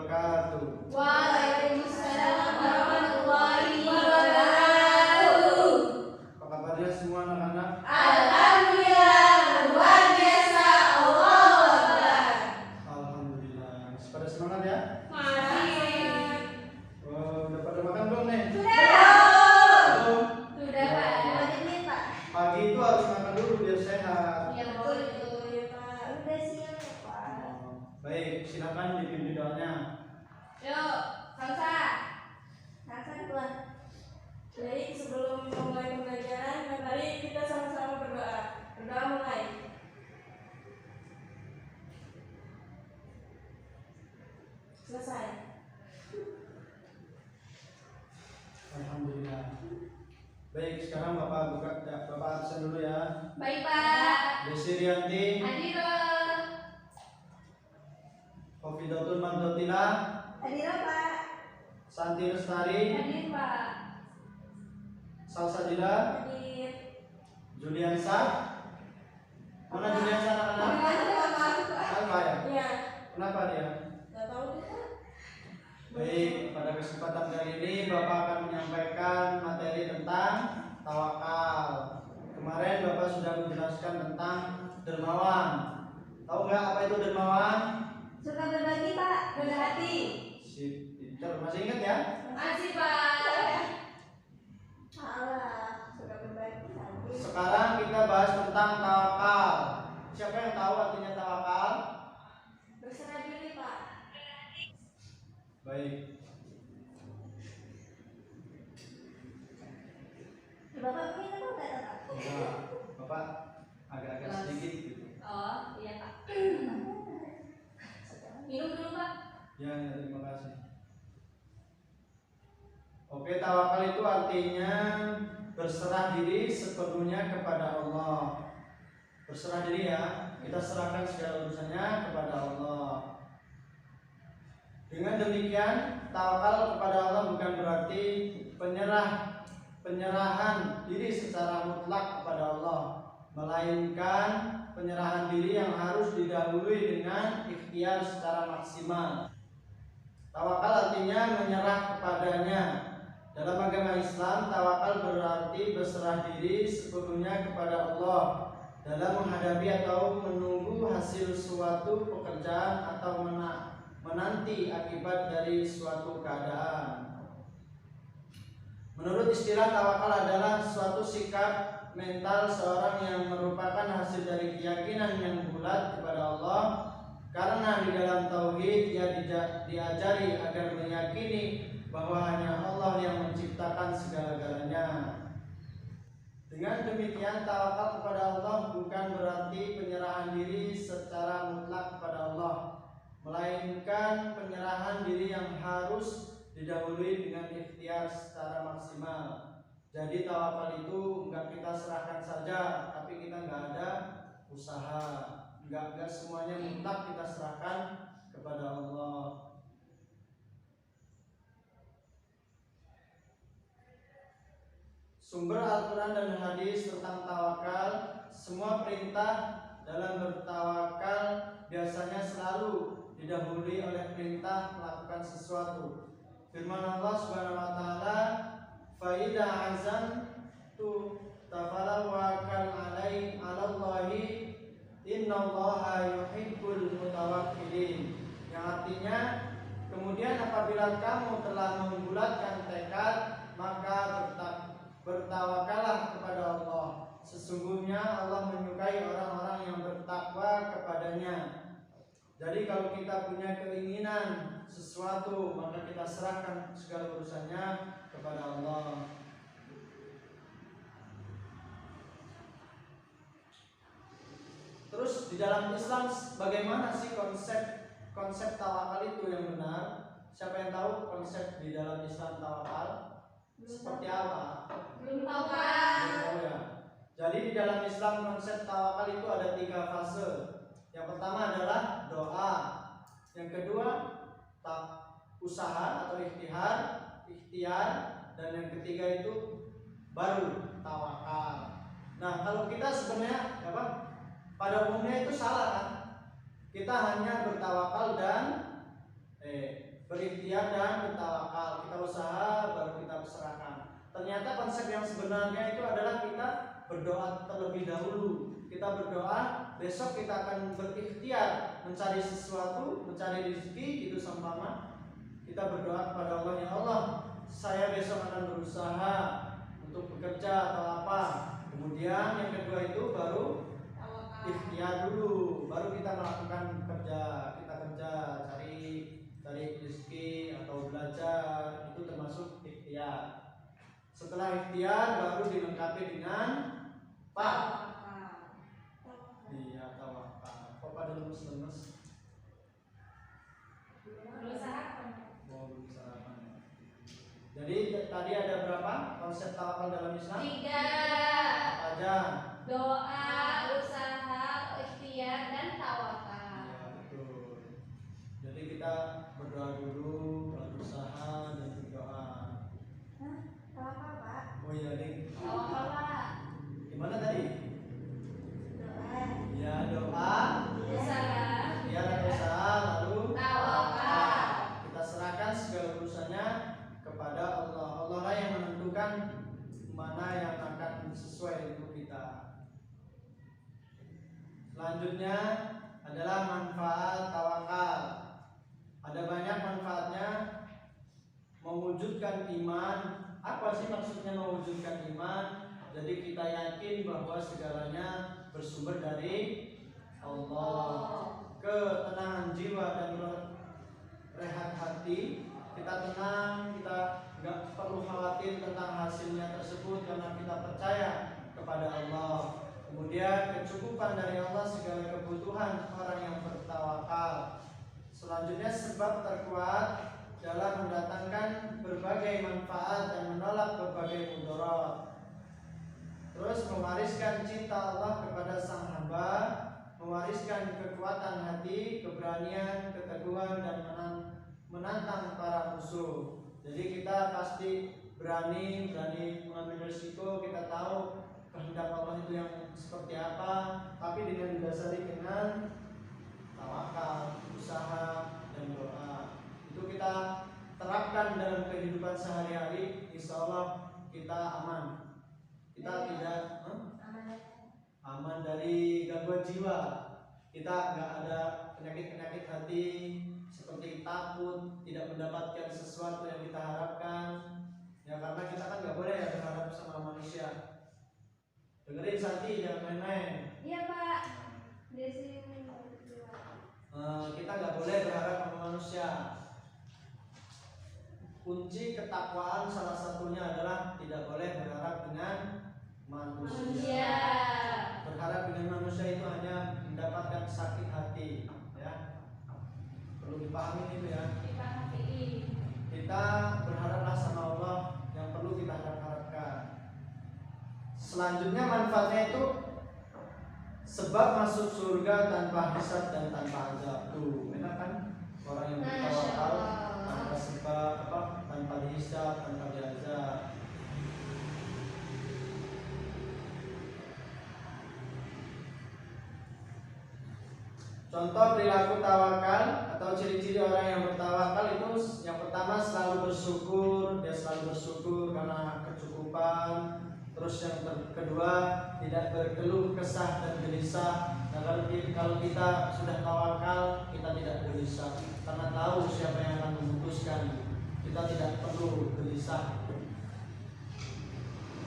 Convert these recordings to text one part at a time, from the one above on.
wabarakatuh. Waalaikumsalam warahmatullahi wabarakatuh. Apa kabarnya semua anak-anak? Alhamdulillah, luar biasa. Allahu Akbar. Alhamdulillah. Pada semangat ya? Masih. Udah pada makan belum nih? Sudah. Belum? Sudah, Pak. Lanjutin, Pak. Pagi itu harus makan dulu biar sehat. Ya, betul itu ya, Pak. Udah siap ya, Pak. Baik, silakan dipimpin doanya. Yuk, Salsa. Salsa duluan. Baik, sebelum memulai pembelajaran, mari kita sama-sama berdoa. Berdoa mulai. Selesai. Alhamdulillah. Baik, sekarang Bapak absen dulu ya. Baik, Pak. Desi Rianti, Hadiro. Hofidatul Mandotina, Hadiro, Pak. Santi Lestari, Hadir, Pak. Salsabila, Hadir. Juliansa. Mana Juliansa anak-anak? Apa ya? Iya. Kenapa dia? Gak tahu kita. Baik, pada kesempatan kali ini Bapak akan menyampaikan materi tentang tawakal. Kemarin Bapak sudah menjelaskan tentang dermawan. Tahu nggak apa itu dermawan? Suka berbagi, Pak. Rendah hati. Sip, pinter. Masih ingat ya? Masih, Pak. Salah. Suka berbagi tadi. Sekarang kita bahas tentang tawakal. Siapa yang tahu artinya tawakal? Berserah diri, Pak. Baik. Bapak punya tahu nggak, Pak? Nah, Bapak agak-agak sedikit gitu. Oh, iya, Pak. Minum dulu, Pak. Ya, terima kasih. Oke, tawakal itu artinya berserah diri sepenuhnya kepada Allah. Berserah diri ya, kita serahkan segala urusannya kepada Allah. Dengan demikian, tawakal kepada Allah bukan berarti penyerahan diri secara mutlak kepada Allah, melainkan penyerahan diri yang harus didahului dengan ikhtiar secara maksimal. Tawakal artinya menyerah kepadanya. Dalam agama Islam, tawakal berarti berserah diri sepenuhnya kepada Allah dalam menghadapi atau menunggu hasil suatu pekerjaan atau menanti akibat dari suatu keadaan. Menurut istilah, tawakal adalah suatu sikap mental seorang yang merupakan hasil dari keyakinan yang bulat kepada Allah, karena di dalam tauhid ia diajari agar meyakini bahwa hanya Allah yang menciptakan segala-galanya. Dengan demikian, tawakal kepada Allah bukan berarti penyerahan diri secara mutlak kepada Allah, melainkan penyerahan diri yang harus didahului dengan ikhtiar secara maksimal. Jadi tawakal itu enggak kita serahkan saja, tapi kita enggak ada usaha, enggak semuanya mutlak kita serahkan kepada Allah. Sumber Al-Quran dan hadis tentang tawakal, semua perintah dalam bertawakal biasanya selalu didahului oleh perintah melakukan sesuatu. Firman Allah Subhanahu wa taala, "Fa idza azamtu tafawakkal 'alallahi innallaha yuhibbul mutawakkilin." Yang artinya, kemudian apabila kamu telah membulatkan tekad, maka bertawakallah kepada Allah. Sesungguhnya Allah menyukai orang-orang yang bertakwa kepadanya. Jadi kalau kita punya keinginan sesuatu, maka kita serahkan segala urusannya kepada Allah. Terus di dalam Islam bagaimana sih konsep tawakal itu yang benar? Siapa yang tahu konsep di dalam Islam tawakal? Seperti apa? Belum tahu, Pak. Belum tahu ya. Jadi di dalam Islam konsep tawakal itu ada 3 fase. Yang pertama adalah doa. Yang kedua usaha atau ikhtiar, dan yang ketiga itu baru tawakal. Nah, kalau kita sebenarnya pada umumnya itu salah kan? Kita hanya bertawakal dan berikhtiar dan bertawakal. Kita usaha baru kita serahkan. Ternyata konsep yang sebenarnya itu adalah kita berdoa terlebih dahulu. Kita berdoa, besok kita akan berikhtiar mencari sesuatu, mencari rezeki, itu seumpama kita berdoa kepada Allah, ya Allah, saya besok akan berusaha untuk bekerja atau apa. Kemudian yang kedua itu baru ikhtiar dulu, baru kita melakukan kerja. Kita kerja, cari rezeki atau belajar, itu termasuk ikhtiar. Setelah ikhtiar baru dilengkapi dengan iya, tawakal. Kok pada lemes-lemes? Belum sarapan. Jadi tadi ada berapa konsep tawakal dalam Islam? 3. Apa aja? Doa, usaha, ikhtiar, dan tawakal. Iya, betul. Jadi kita berdoa dulu, berusaha dan berdoa. Tawakal, Pak. Oh iya, Dik. Tawakal, Pak. Gimana tadi? Doa, Ya, doa, usaha, ikhtiar dan usaha, lalu tawakal. kita serahkan segala urusannya kepada Allah. Allah lah yang menentukan mana yang akan sesuai untuk kita. Selanjutnya adalah manfaat tawakal. Ada banyak manfaatnya. Mewujudkan iman. Apa sih maksudnya mewujudkan iman? Jadi kita yakin bahwa segalanya bersumber dari Allah. Ketenangan jiwa dan rehat hati. Kita tenang, kita nggak perlu khawatir tentang hasilnya tersebut karena kita percaya kepada Allah. Kemudian kecukupan dari Allah segala kebutuhan orang yang bertawakal. Selanjutnya sebab terkuat dalam mendatangkan berbagai manfaat dan menolak berbagai mudarat. Terus mewariskan cinta Allah kepada sang hamba, mewariskan kekuatan hati, keberanian, keteguhan dan menantang para musuh. Jadi kita pasti berani mengambil risiko. Kita tahu kehendak Allah itu yang seperti apa, tapi dengan didasari dengan tawakal, usaha dan doa. Itu kita terapkan dalam kehidupan sehari-hari, insya Allah kita aman. Kita tidak aman dari gangguan jiwa. Kita nggak ada penyakit-penyakit hati seperti takut, tidak mendapatkan sesuatu yang kita harapkan. Ya karena kita kan nggak boleh ya berharap sama manusia. Dengerin Santi, jangan main-main. Iya, Pak. Di sini. Kita nggak boleh berharap sama manusia. Kunci ketakwaan salah satunya adalah tidak boleh berharap dengan manusia. Berharap dengan manusia itu hanya mendapatkan sakit hati, ya. Perlu dipahami itu ya. Kita berharaplah sama Allah yang perlu kita harapkan. Selanjutnya manfaatnya itu sebab masuk surga tanpa hisab dan tanpa azab. Tuh, enak kan? Orang yang bertawakal tanpa sebab tanpa dihisab, tanpa diazab. Contoh perilaku tawakal atau ciri-ciri orang yang bertawakal itu yang pertama selalu bersyukur, dia selalu bersyukur karena kecukupan. Terus yang kedua tidak berkeluh kesah dan gelisah. Nah, kalau kita sudah tawakal kita tidak gelisah karena tahu siapa yang akan memutuskan. Kita tidak perlu gelisah.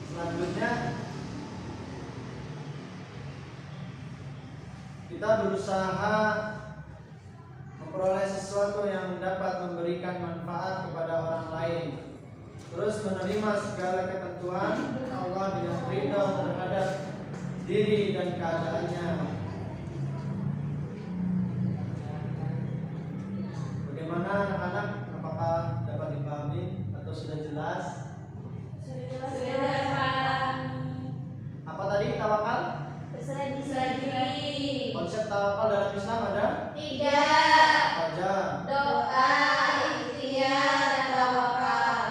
Selanjutnya kita berusaha memperoleh sesuatu yang dapat memberikan manfaat kepada orang lain. Terus menerima segala ketentuan Allah dengan ridha terhadap diri dan keadaannya. Bagaimana anak-anak? Apakah dapat dipahami atau sudah jelas? Sudah, Pak. Apa tadi tawakal? Berserah diri. Konsep tawakal dalam Islam ada 3. apa aja? Doa, ikhtiar, dan tawakal.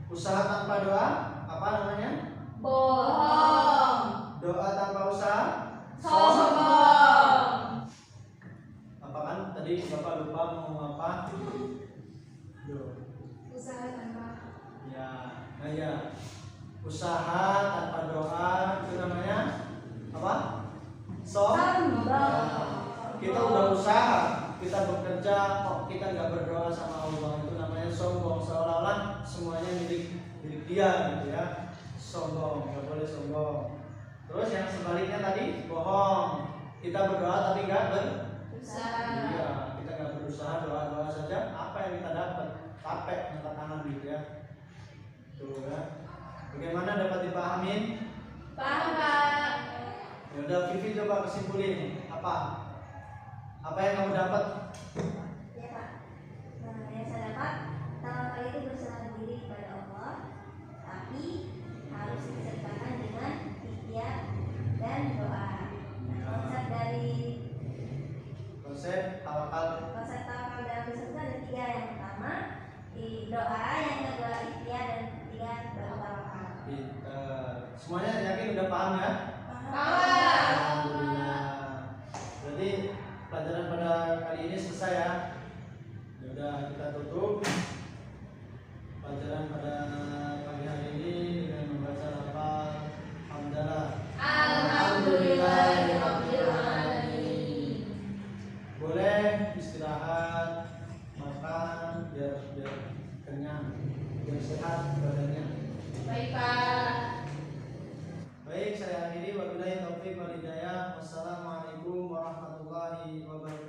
Usaha tanpa doa apa namanya? Bohong. Doa tanpa usaha? Sombong. Apa kan tadi Bapak lupa ngomong apa? usaha tanpa doa itu namanya apa? Sombong. Kita udah usaha, kita bekerja kok kita nggak berdoa sama Allah, itu namanya sombong, seolah-olah semuanya milik dia gitu ya. Sombong, nggak boleh sombong. Terus yang sebaliknya tadi bohong, kita berdoa tapi nggak Usaha. iya, kita nggak berusaha, doa saja, apa yang kita dapat? Capek angkat tangan gitu ya. Tuh ya. Bagaimana dapat dipahamin? Paham, Pak. Ya udah, Vivi coba kesimpulin apa? Apa yang kamu dapat? Ya, Pak. Nah, yang saya dapat, pertama kali itu berserah diri kepada Allah, tapi harus disertakan dengan ikhtiar dan doa. Nah, konsep tawakal. konsep tawakal dalam Islam itu ada 3. Yang pertama doa, yang kedua ikhtiar, dan ketiga baru tawakal. Semuanya yakin udah paham ya? Paham. Alhamdulillah. Berarti pelajaran pada kali ini selesai ya. Ya udah, kita tutup pelajaran pada pagi hari ini dengan membaca lafaz hamdalah. Alhamdulillahirabbil alamin. Boleh istirahat, makan biar kenyang, biar sehat badannya. Baik, Pak. Baik, saya akhiri wabillahi taufik wal hidayah. Wassalamualaikum warahmatullahi wabarakatuh.